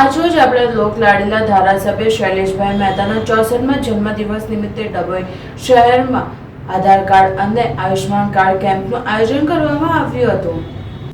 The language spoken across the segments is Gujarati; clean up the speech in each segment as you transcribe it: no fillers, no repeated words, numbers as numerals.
આજરોજ આપણા લોકલાડીલા ધારાસભ્ય શૈલેષભાઈ મહેતાના 64મા જન્મદિવસ નિમિત્તે ડભોઈ શહેરમાં આધાર કાર્ડ અને આયુષ્માન કાર્ડ કેમ્પનું આયોજન કરવામાં આવ્યું હતું.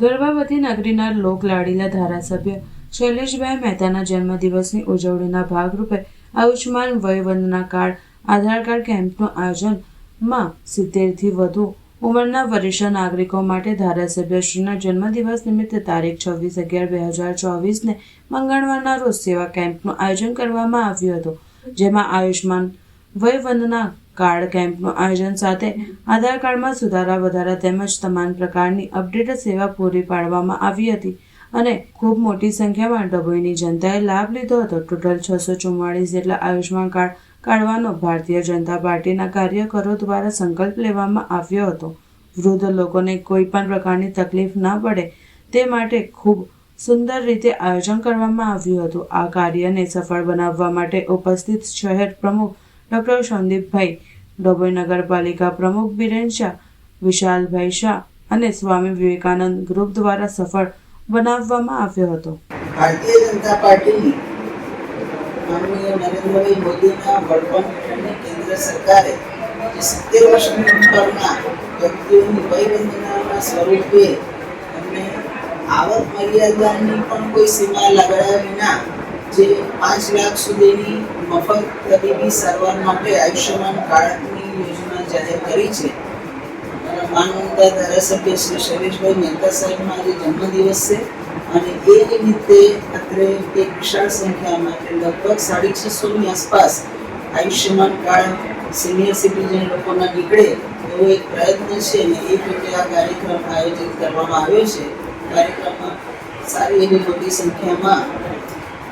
ગર્ભાવતી નગરીના લોકલાડીલા ધારાસભ્ય શૈલેષભાઈ મહેતાના જન્મદિવસની ઉજવણીના ભાગરૂપે આયુષ્માન વયવંદના કાર્ડ આધાર કાર્ડ કેમ્પનું આયોજનમાં 70થી વધુ ઉંમરના વરિષ્ઠ નાગરિકો માટે ધારાસભ્યશ્રીના જન્મદિવસ નિમિત્તે તારીખ 26/11/2024 મંગળવારના રોજ સેવા કેમ્પનું આયોજન કરવામાં આવ્યું હતું, જેમાં આયુષ્માન વયવંદના કાર્ડ કેમ્પનું આયોજન સાથે આધાર કાર્ડમાં સુધારા વધારા તેમજ તમામ પ્રકારની અપડેટ સેવા પૂરી પાડવામાં આવી હતી અને ખૂબ મોટી સંખ્યામાં ડભોઈની જનતાએ લાભ લીધો હતો. ટોટલ 644 જેટલા આયુષ્માન કાર્ડ કાઢવાનો ભારતીય જનતા પાર્ટીના કાર્યકરો દ્વારા સંકલ્પ લેવામાં આવ્યો હતો. વૃદ્ધ લોકોને કોઈ પણ પ્રકારની તકલીફ ન પડે તે માટે ખૂબ સુંદર રીતે આયોજન કરવામાં આવ્યું હતું. આ કાર્યને સફળ બનાવવા માટે ઉપસ્થિત શહેર પ્રમુખ ડોક્ટર સંદીપભાઈ, ડભોઈ નગરપાલિકા પ્રમુખ બિરેન શાહ, વિશાલભાઈ શાહ અને સ્વામી વિવેકાનંદ ગ્રુપ દ્વારા સફળ બનાવવામાં આવ્યો હતો. ભારતીય જનતા પાર્ટીની માનનીય નરેન્દ્રભાઈ મોદીના વડપણ હેઠળની કેન્દ્ર સરકારે જે 70 વર્ષની ઉંમરના વ્યક્તિઓની વયવંદનાના સ્વરૂપે એમને આવક મર્યાદાની પણ કોઈ સીમા લગાડ્યા વિના જે 5 લાખ સુધીની મફત તબીબી સારવાર માટે આયુષ્યમાન કાર્ડની યોજના જાહેર કરી છે. માનનીય ધારાસભ્ય શ્રી શૈલેષભાઈ મહેતા સાહેબના જે જન્મદિવસ છે અને એ નિમિત્તે અત્રે એક વિશાળ સંખ્યામાં લગભગ 650ની આસપાસ આયુષ્યમાન કાર્ડ સિનિયર સિટીઝન લોકોના નીકળે એવો એક પ્રયત્ન છે અને એ રીતે આ કાર્યક્રમ આયોજિત કરવામાં આવ્યો છે. કાર્યક્રમમાં સારી એવી મોટી સંખ્યામાં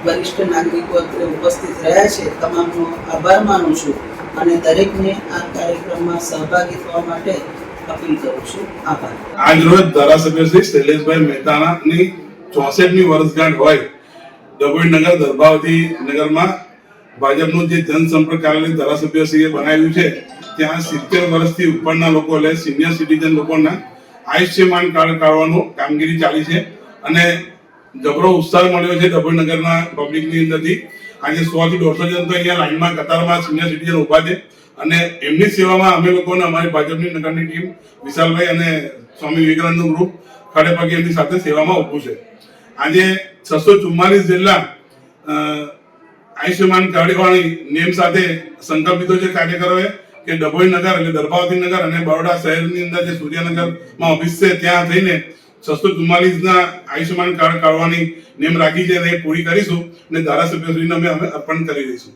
વરિષ્ઠ નાગરિકો અત્રે ઉપસ્થિત રહ્યા છે. તમામનો આભાર માનું છું અને દરેકને આ કાર્યક્રમમાં સહભાગી થવા માટે અપીલ કરું છું. આભાર. આજ રોજ ધારાસભ્ય શ્રી શૈલેષભાઈ મહેતાની 64મી વર્ષગાંઠ હોય ડભોઈ નગર ગર્ભાવતી નગરમાં ભાજપનું જે જનસંપર્ક કાર્યાલય ધારાસભ્યશ્રીએ બનાવ્યું છે, ત્યાં 70 વર્ષથી ઉપરના લોકો એટલે સિનિયર સિટીઝન લોકોના આયુષ્યમાન કાર્ડ કાઢવાનું કામગીરી ચાલી છે અને જબરો ઉત્સાહ મળ્યો છે ડભોઈ નગરના પબ્લિકની અંદરથી. આજે 100 થી 150 જણ તો અહીંયા લાઈનમાં કતારમાં સિનિયર સિટીઝન ઉભા છે અને એમની સેવામાં અમે લોકોને અમારી ભાજપની નગરની ટીમ વિશાલભાઈ અને સ્વામી વિવેકાનંદનું ગ્રુપ ખડે પગે એમની સાથે સેવામાં ઊભું છે. આજે 644 જેટલા આયુષ્યમાન કાર્ડવાળી નેમ સાથે સંકલ્પ લીધો છે કાર્યકરોએ કે ડભોઈ નગર એટલે ગર્ભાવતી નગર અને બરોડા શહેરની અંદર જે સૂર્યનગરમાં ઓફિસ છે ત્યાં થઈને 644ના આયુષ્યમાન કાર્ડ કાઢવાની નેમ રાખી છે અને એ પૂરી કરીશું અને ધારાસભ્યશ્રીને અમે અર્પણ કરી દઈશું.